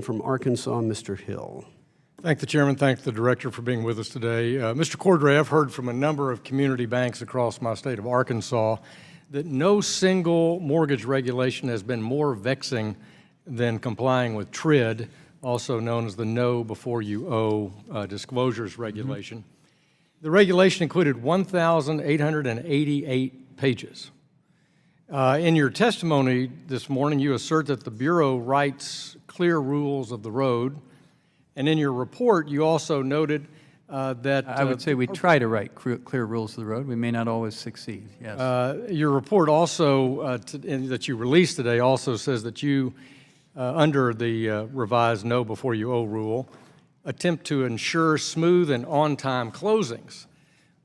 from Arkansas, Mr. Hill. Thank the Chairman. Thank the Director for being with us today. Mr. Cordray, I've heard from a number of community banks across my state of Arkansas that no single mortgage regulation has been more vexing than complying with TRID, also known as the Know Before You Owe disclosures regulation. The regulation included 1,888 pages. In your testimony this morning, you assert that the Bureau writes clear rules of the road, and in your report, you also noted that... I would say we try to write clear rules of the road. We may not always succeed, yes. Your report also, that you released today, also says that you, under the revised Know Before You Owe rule, attempt to ensure smooth and on-time closings.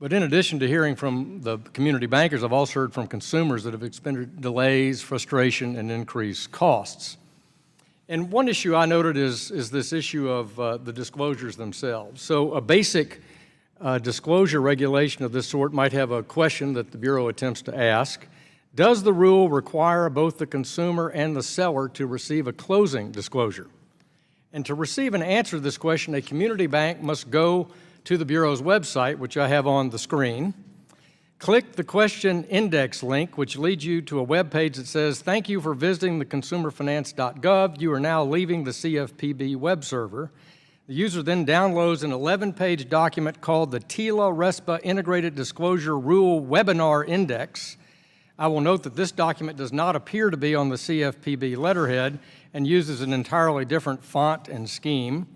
But in addition to hearing from the community bankers, I've also heard from consumers that have experienced delays, frustration, and increased costs. And one issue I noted is this issue of the disclosures themselves. So a basic disclosure regulation of this sort might have a question that the Bureau attempts to ask. Does the rule require both the consumer and the seller to receive a closing disclosure? And to receive an answer to this question, a community bank must go to the Bureau's website, which I have on the screen, click the question index link, which leads you to a web page that says, "Thank you for visiting the consumerfinance.gov. You are now leaving the CFPB web server." The user then downloads an 11-page document called the TILA-RESPA Integrated Disclosure Rule Webinar Index. I will note that this document does not appear to be on the CFPB letterhead and uses an entirely different font and scheme.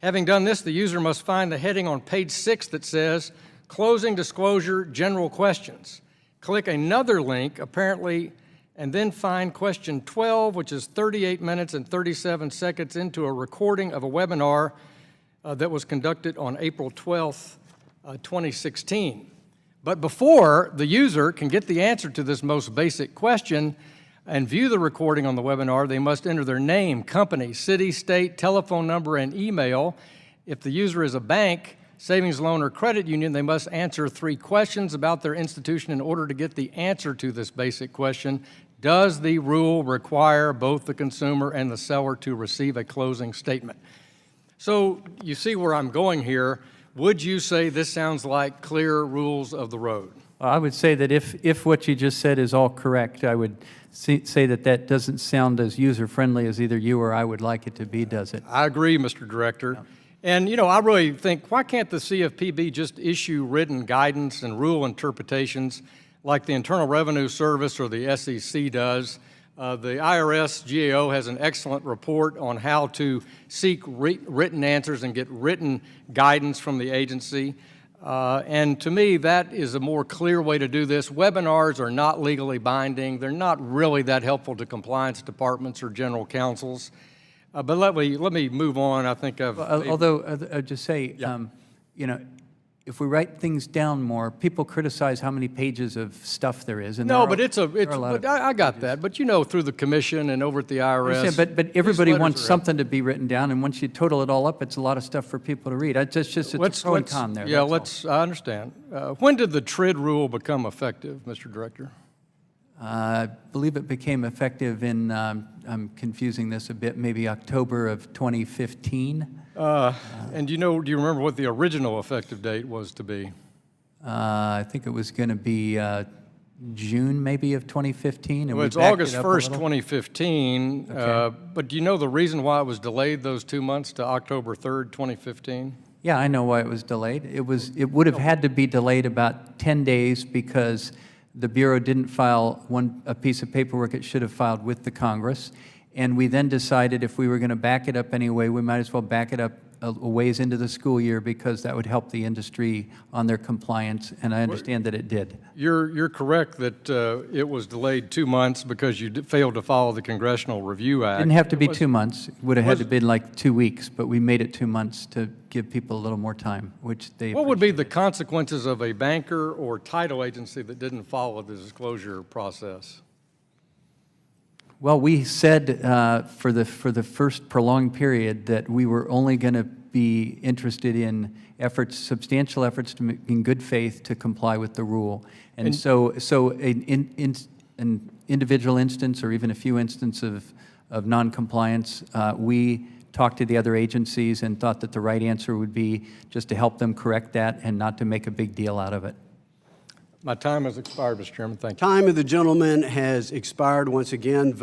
Having done this, the user must find the heading on page 6 that says, Closing Disclosure General Questions. Click another link, apparently, and then find question 12, which is 38 minutes and 37 seconds into a recording of a webinar that was conducted on April 12th, 2016. But before the user can get the answer to this most basic question and view the recording on the webinar, they must enter their name, company, city, state, telephone number, and email. If the user is a bank, savings loan, or credit union, they must answer 3 questions about their institution in order to get the answer to this basic question. Does the rule require both the consumer and the seller to receive a closing statement? So you see where I'm going here. Would you say this sounds like clear rules of the road? I would say that if what you just said is all correct, I would say that that doesn't sound as user-friendly as either you or I would like it to be, does it? I agree, Mr. Director. Yeah. And, you know, I really think, why can't the CFPB just issue written guidance and rule interpretations like the Internal Revenue Service or the SEC does? The IRS GAO has an excellent report on how to seek written answers and get written guidance from the agency. And to me, that is a more clear way to do this. Webinars are not legally binding. They're not really that helpful to compliance departments or general counsels. But let me move on. I think I've... Although, I'll just say, yeah. You know, if we write things down more, people criticize how many pages of stuff there is. And no, but I got that. But you know, through the commission and over at the IRS. But everybody wants something to be written down, and once you total it all up, it's a lot of stuff for people to read. It's a pro and con there. Yeah, I understand. When did the TRID rule become effective, Mr. Director? I believe it became effective in, I'm confusing this a bit, maybe October of 2015. And do you remember what the original effective date was to be? I think it was going to be June maybe of 2015. And well, it's August 1st, 2015. Okay. But do you know the reason why it was delayed those 2 months to October 3rd, 2015? Yeah, I know why it was delayed. It would have had to be delayed about 10 days because the Bureau didn't file a piece of paperwork it should have filed with the Congress. And we then decided if we were going to back it up anyway, we might as well back it up a ways into the school year because that would help the industry on their compliance, and I understand that it did. You're correct that it was delayed 2 months because you failed to follow the Congressional Review Act. It didn't have to be 2 months. It would have had to be like 2 weeks, but we made it 2 months to give people a little more time, which they What would be the consequences of a banker or title agency that didn't follow the disclosure process? Well, we said for the first prolonged period that we were only going to be interested in substantial efforts in good faith to comply with the rule. And so an individual instance or even a few instances of noncompliance, we talked to the other agencies and thought that the right answer would be just to help them correct that and not to make a big deal out of it. My time has expired, Mr. Chairman. Thank you. Time of the gentleman has expired once again.